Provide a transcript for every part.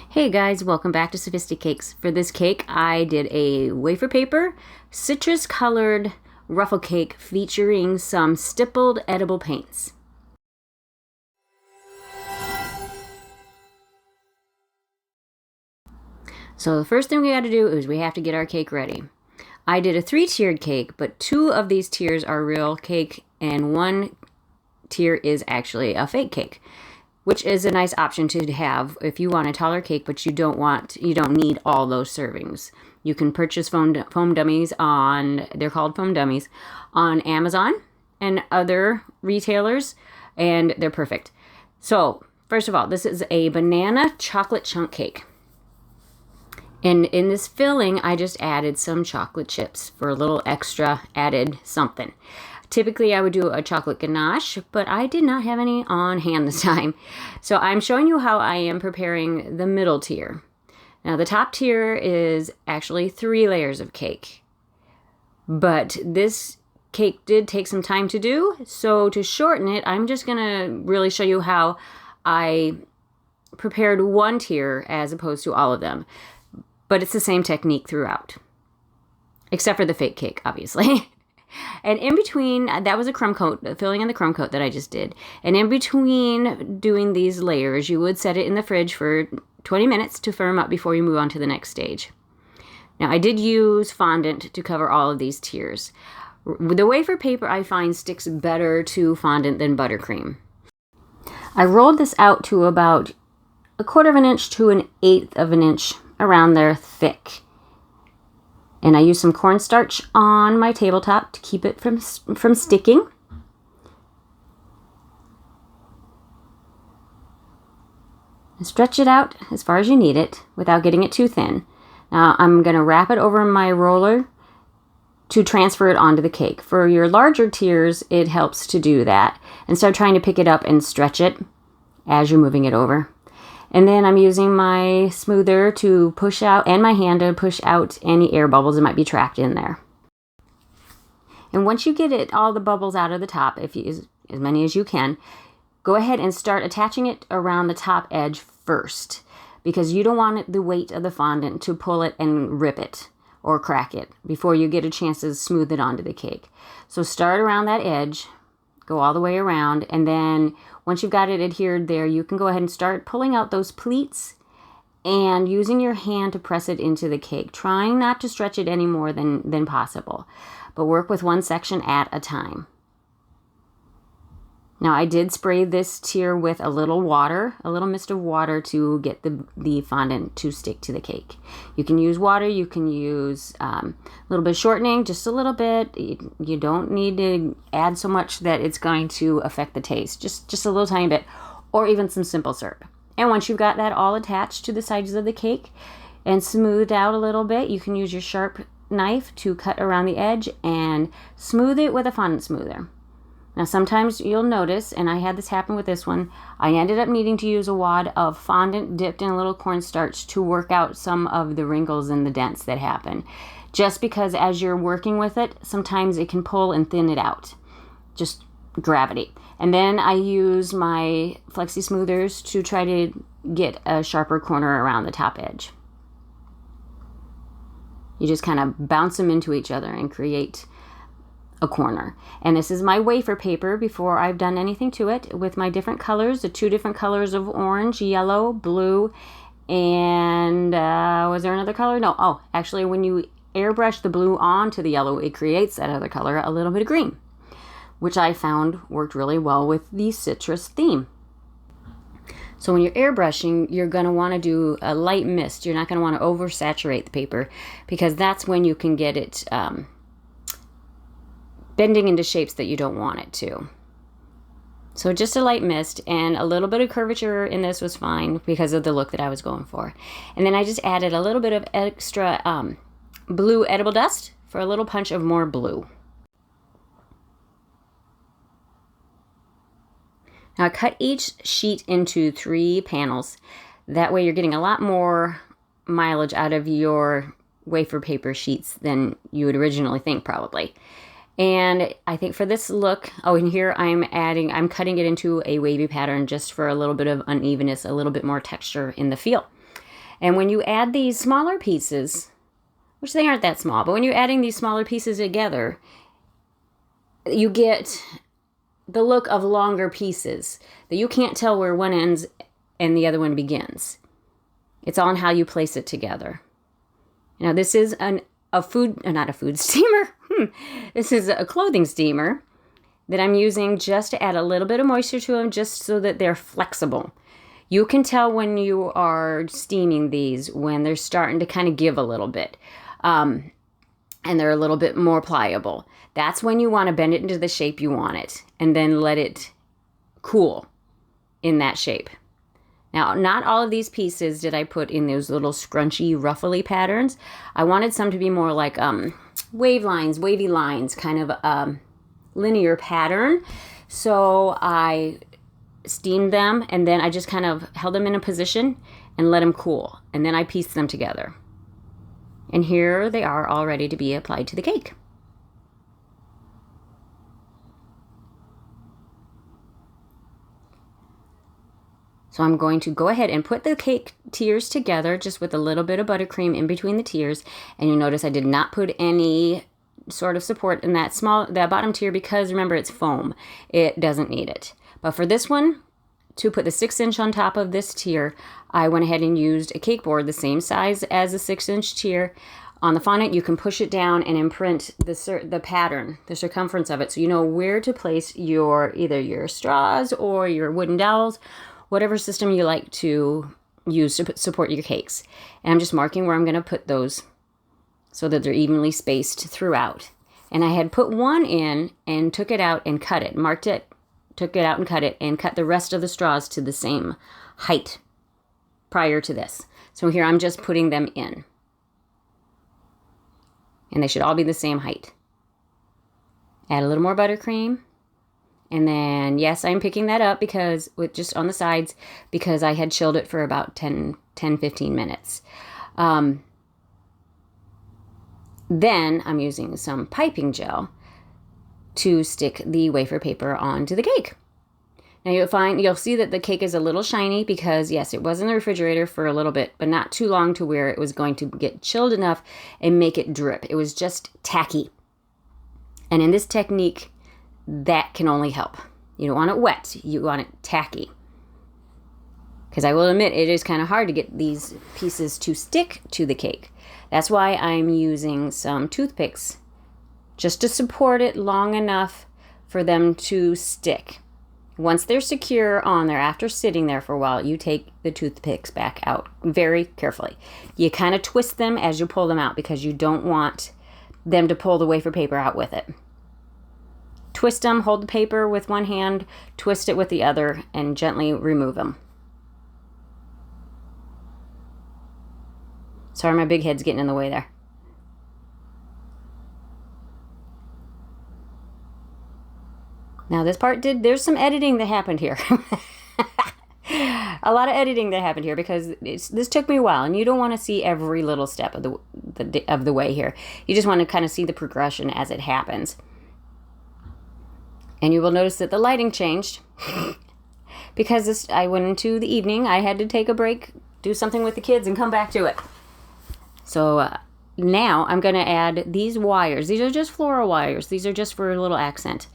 Hey guys, welcome back to Sophisticakes. For this cake, I did a wafer paper, citrus colored ruffle cake featuring some stippled edible paints. So the first thing we got to do is we have to get our cake ready. I did a 3-tiered cake, but 2 of these tiers are real cake and 1 tier is actually a fake cake, which is a nice option to have if you want a taller cake, but you don't need all those servings. You can purchase foam dummies they're called foam dummies, on Amazon and other retailers, and they're perfect. So, first of all, this is a banana chocolate chunk cake. And in this filling, I just added some chocolate chips for a little extra added something. Typically, I would do a chocolate ganache, but I did not have any on hand this time. So I'm showing you how I am preparing the middle tier. Now, the top tier is actually 3 layers of cake. But this cake did take some time to do, so to shorten it, I'm just going to really show you how I prepared 1 tier as opposed to all of them. But it's the same technique throughout, except for the fake cake, obviously. And in between, that was a crumb coat, filling in the crumb coat that I just did. And in between doing these layers, you would set it in the fridge for 20 minutes to firm up before you move on to the next stage. Now, I did use fondant to cover all of these tiers. The wafer paper, I find, sticks better to fondant than buttercream. I rolled this out to about 1/4 of an inch to 1/8 of an inch, around there, thick. And I used some cornstarch on my tabletop to keep it from sticking. And stretch it out as far as you need it without getting it too thin. Now I'm going to wrap it over my roller to transfer it onto the cake. For your larger tiers, it helps to do that. Instead of trying to pick it up and stretch it as you're moving it over. And then I'm using my smoother to push out, and my hand to push out any air bubbles that might be trapped in there. And once you get all the bubbles out of the top, as many as you can, go ahead and start attaching it around the top edge first, because you don't want the weight of the fondant to pull it and rip it or crack it before you get a chance to smooth it onto the cake. So start around that edge, go all the way around, and then once you've got it adhered there, you can go ahead and start pulling out those pleats and using your hand to press it into the cake, trying not to stretch it any more than possible, but work with one section at a time. Now, I did spray this tier with a little water, a little mist of water to get the fondant to stick to the cake. You can use water, you can use a little bit of shortening, just a little bit. You don't need to add so much that it's going to affect the taste, just a little tiny bit, or even some simple syrup. And once you've got that all attached to the sides of the cake and smoothed out a little bit, you can use your sharp knife to cut around the edge and smooth it with a fondant smoother. Now, sometimes you'll notice, and I had this happen with this one, I ended up needing to use a wad of fondant dipped in a little cornstarch to work out some of the wrinkles and the dents that happen. Just because as you're working with it, sometimes it can pull and thin it out. Just gravity. And then I use my Flexi Smoothers to try to get a sharper corner around the top edge. You just kind of bounce them into each other and create a corner. And this is my wafer paper before I've done anything to it, with my different colors, the 2 different colors of orange, yellow, blue, and was there another color? No. Oh, actually, when you airbrush the blue onto the yellow, it creates that other color, a little bit of green, which I found worked really well with the citrus theme. So when you're airbrushing, you're going to want to do a light mist. You're not going to want to oversaturate the paper, because that's when you can get it bending into shapes that you don't want it to. So just a light mist, and a little bit of curvature in this was fine because of the look that I was going for. And then I just added a little bit of extra blue edible dust for a little punch of more blue. Now cut each sheet into 3 panels. That way you're getting a lot more mileage out of your wafer paper sheets than you would originally think, probably. And I think for this look, and here I'm cutting it into a wavy pattern just for a little bit of unevenness, a little bit more texture in the feel. And when you add these smaller pieces, which they aren't that small, but when you're adding these smaller pieces together, you get the look of longer pieces that you can't tell where one ends and the other one begins. It's all in how you place it together. Now, this is not a food steamer. This is a clothing steamer that I'm using just to add a little bit of moisture to them, just so that they're flexible. You can tell when you are steaming these when they're starting to kind of give a little bit. And they're a little bit more pliable. That's when you want to bend it into the shape you want it, and then let it cool in that shape. Now, not all of these pieces did I put in those little scrunchy, ruffly patterns. I wanted some to be more like wavy lines, kind of a linear pattern. So I steamed them, and then I just kind of held them in a position and let them cool. And then I pieced them together. And here they are, all ready to be applied to the cake. So I'm going to go ahead and put the cake tiers together, just with a little bit of buttercream in between the tiers. And you'll notice I did not put any sort of support in that bottom tier, because remember, it's foam. It doesn't need it. But for this one, to put the 6-inch on top of this tier, I went ahead and used a cake board the same size as a 6-inch tier. On the fondant, you can push it down and imprint the pattern, the circumference of it, so you know where to place either your straws or your wooden dowels, whatever system you like to use to support your cakes. And I'm just marking where I'm going to put those so that they're evenly spaced throughout. And I had put one in and took it out and cut it, marked it, took it out and cut the rest of the straws to the same height prior to this. So here I'm just putting them in. And they should all be the same height. Add a little more buttercream. And then, yes, I'm picking that up because just on the sides, because I had chilled it for about 10-15 minutes. Then I'm using some piping gel to stick the wafer paper onto the cake. Now you'll see that the cake is a little shiny because, yes, it was in the refrigerator for a little bit, but not too long to where it was going to get chilled enough and make it drip. It was just tacky. And in this technique, that can only help. You don't want it wet. You want it tacky. Because I will admit, it is kind of hard to get these pieces to stick to the cake. That's why I'm using some toothpicks just to support it long enough for them to stick. Once they're secure on there, after sitting there for a while, you take the toothpicks back out very carefully. You kind of twist them as you pull them out because you don't want them to pull the wafer paper out with it. Twist them, hold the paper with one hand, twist it with the other, and gently remove them. Sorry, my big head's getting in the way there. Now this part there's some editing that happened here. A lot of editing that happened here because this took me a while, and you don't want to see every little step of the way here. You just want to kind of see the progression as it happens. And you will notice that the lighting changed because I went into the evening. I had to take a break, do something with the kids, and come back to it. So now I'm going to add these wires. These are just floral wires. These are just for a little accent.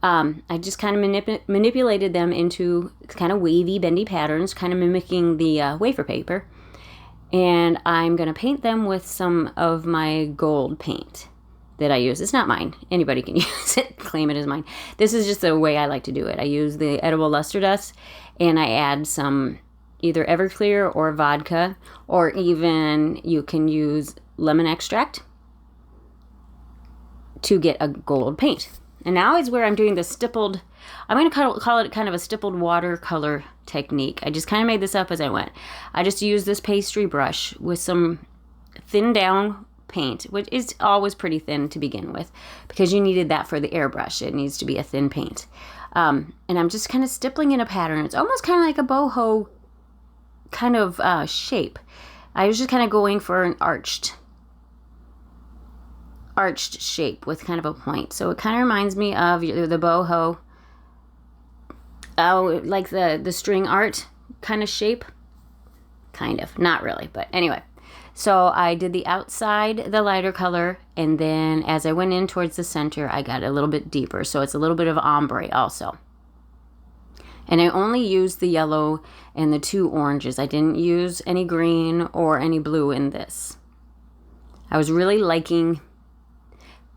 I just kind of manipulated them into kind of wavy, bendy patterns, kind of mimicking the wafer paper. And I'm going to paint them with some of my gold paint that I use. It's not mine. Anybody can use it, claim it as mine. This is just the way I like to do it. I use the edible luster dust, and I add some either Everclear or vodka, or even you can use lemon extract to get a gold paint. And now is where I'm doing the stippled, I'm going to call it kind of a stippled watercolor technique. I just kind of made this up as I went. I just used this pastry brush with some thin down paint, which is always pretty thin to begin with, because you needed that for the airbrush. It needs to be a thin paint. And I'm just kind of stippling in a pattern. It's almost kind of like a boho kind of shape. I was just kind of going for an arched shape with kind of a point. So it kind of reminds me of the boho, like the string art kind of shape. Kind of. Not really, but anyway. So I did the outside, the lighter color, and then as I went in towards the center, I got a little bit deeper. So it's a little bit of ombre also. And I only used the yellow and the 2 oranges. I didn't use any green or any blue in this. I was really liking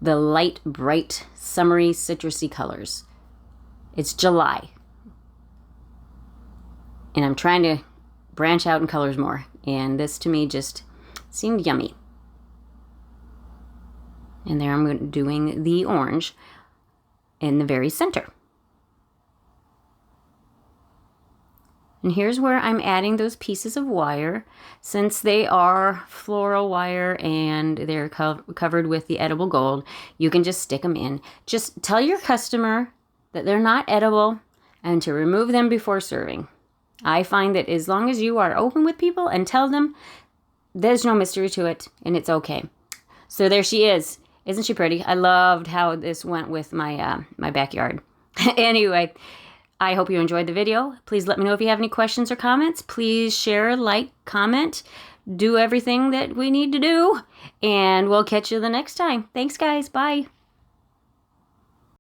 the light, bright, summery, citrusy colors. It's July. And I'm trying to branch out in colors more. And this to me just seemed yummy. And there I'm doing the orange in the very center. And here's where I'm adding those pieces of wire. Since they are floral wire and they're covered with the edible gold, you can just stick them in. Just tell your customer that they're not edible and to remove them before serving. I find that as long as you are open with people and tell them, there's no mystery to it and it's okay. So there she is. Isn't she pretty? I loved how this went with my my backyard. Anyway, I hope you enjoyed the video. Please let me know if you have any questions or comments. Please share, like, comment, do everything that we need to do. And we'll catch you the next time. Thanks, guys. Bye.